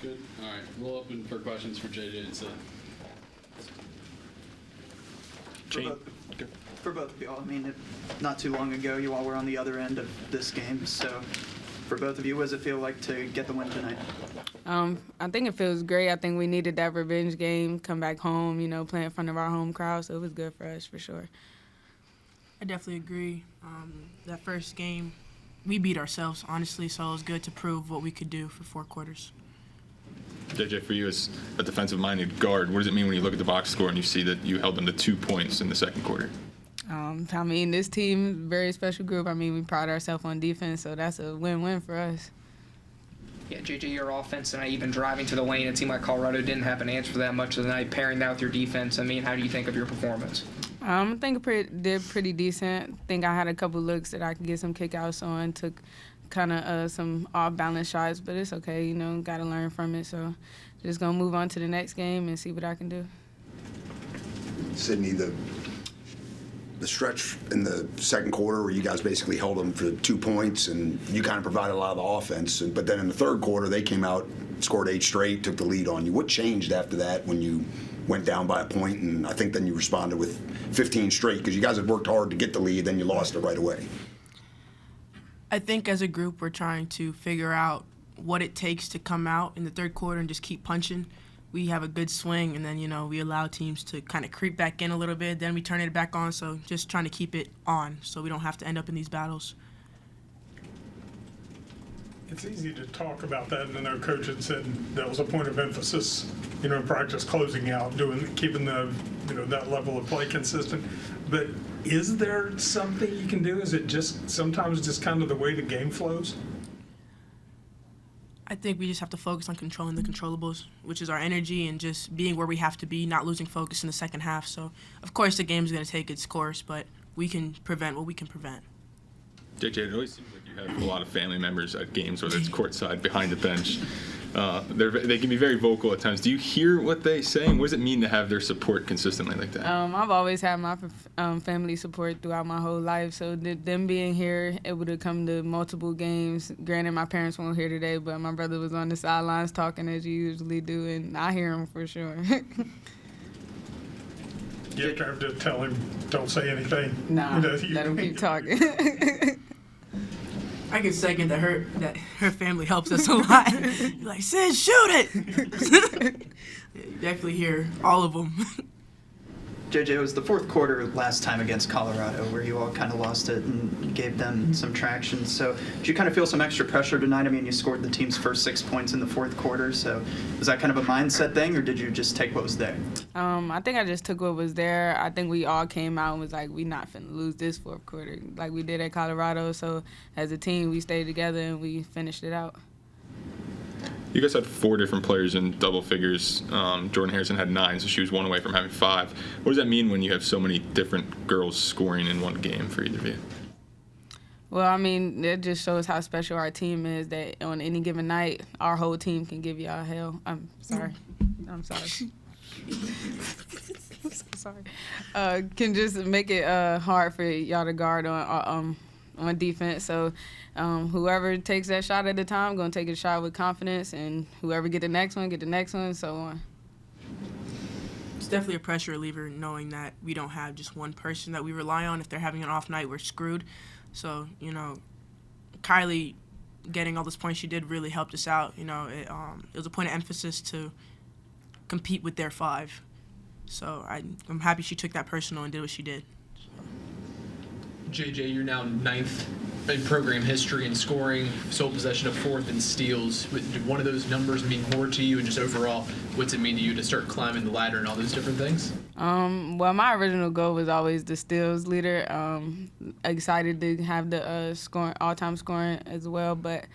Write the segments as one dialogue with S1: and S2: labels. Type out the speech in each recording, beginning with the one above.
S1: Good. All right. We'll open for questions for JJ. So.
S2: For both of y'all, I mean, not too long ago, you all were on the other end of this game. So, for both of you, what does it feel like to get the win tonight?
S3: I think it feels great. I think we needed that revenge game, come back home, play in front of our home crowd. So it was good for us for sure.
S4: I definitely agree. That first game, we beat ourselves, honestly, so it was good to prove what we could do for 4 quarters.
S5: JJ, for you as a defensive-minded guard, what does it mean when you look at the box score and you see that you held them to 2 points in the second quarter?
S3: I mean, this team is a very special group. I mean, we pride ourselves on defense, so that's a win-win for us.
S6: Yeah, JJ, your offense tonight, even driving to the lane, it seemed like Colorado didn't have an answer for that much of the night. Pairing that with your defense, I mean, how do you think of your performance?
S3: I think I did pretty decent. I think I had a couple looks that I could get some kickouts on, took kind of some off-balance shots, but it's okay, got to learn from it. So just going to move on to the next game and see what I can do.
S7: Sydney, the stretch in the second quarter where you guys basically held them for 2 points and you kind of provided a lot of the offense, but then in the third quarter they came out, scored 8 straight, took the lead on you. What changed after that when you went down by a point, and I think then you responded with 15 straight because you guys had worked hard to get the lead, then you lost it right away?
S4: I think as a group we're trying to figure out what it takes to come out in the third quarter and just keep punching. We have a good swing, and then, we allow teams to kind of creep back in a little bit. Then we turn it back on, so just trying to keep it on so we don't have to end up in these battles.
S8: It's easy to talk about that, and I know Coach had said that was a point of emphasis, in practice closing out, keeping the, that level of play consistent. But is there something you can do? Is it just sometimes just kind of the way the game flows?
S4: I think we just have to focus on controlling the controllables, which is our energy and just being where we have to be, not losing focus in the second half. So, of course, the game's going to take its course, but we can prevent what we can prevent.
S5: JJ, it always seems like you have a lot of family members at games, whether it's courtside, behind the bench. They can be very vocal at times. Do you hear what they say? What does it mean to have their support consistently like that?
S3: I've always had my family support throughout my whole life, so them being here, able to come to multiple games. Granted, my parents weren't here today, but my brother was on the sidelines talking as you usually do, and I hear him for sure.
S8: You have to tell him, don't say anything.
S3: Nah, let him keep talking.
S4: I can second that her family helps us a lot. You're like, Sid, shoot it! You definitely hear all of them.
S2: JJ, it was the fourth quarter last time against Colorado where you all kind of lost it and gave them some traction. So did you kind of feel some extra pressure tonight? I mean, you scored the team's first 6 points in the fourth quarter. So was that kind of a mindset thing, or did you just take what was there?
S3: I think I just took what was there. I think we all came out and was like, we not finna lose this fourth quarter like we did at Colorado. So as a team, we stayed together and we finished it out.
S5: You guys had 4 different players in double figures. Jordan Harrison had 9, so she was 1 away from having 5. What does that mean when you have so many different girls scoring in one game for either of you?
S3: Well, I mean, it just shows how special our team is, that on any given night, our whole team can give y'all hell. I'm sorry. I'm sorry. I'm so sorry. Can just make it hard for y'all to guard on defense. So whoever takes that shot at a time going to take a shot with confidence, and whoever get the next one, so on.
S4: It's definitely a pressure reliever knowing that we don't have just one person that we rely on. If they're having an off night, we're screwed. So, Kylie getting all those points she did really helped us out. It was a point of emphasis to compete with their 5. So I'm happy she took that personal and did what she did.
S9: JJ, you're now 9th in program history in scoring, sole possession of 4th in steals. Did one of those numbers mean more to you, and just overall, what's it mean to you to start climbing the ladder and all those different things?
S3: Well, my original goal was always the steals leader. Excited to have the all-time scoring as well, but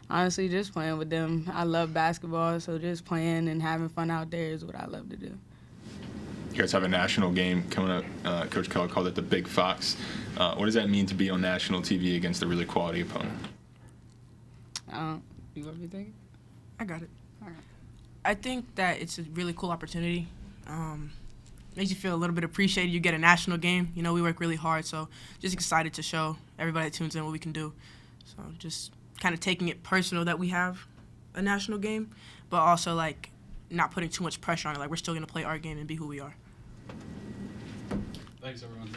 S3: honestly, just playing with them. I love basketball, so just playing and having fun out there is what I love to do.
S5: You guys have a national game coming up. Coach Keller called it the Big Fox. What does that mean to be on national TV against a really quality opponent?
S3: You want me to take it?
S4: I got it.
S3: All right.
S4: I think that it's a really cool opportunity. Makes you feel a little bit appreciated. You get a national game. We work really hard, so just excited to show everybody that tunes in what we can do. So just kind of taking it personal that we have a national game, but also like not putting too much pressure on it. Like we're still gonna play our game and be who we are.
S1: Thanks, everyone.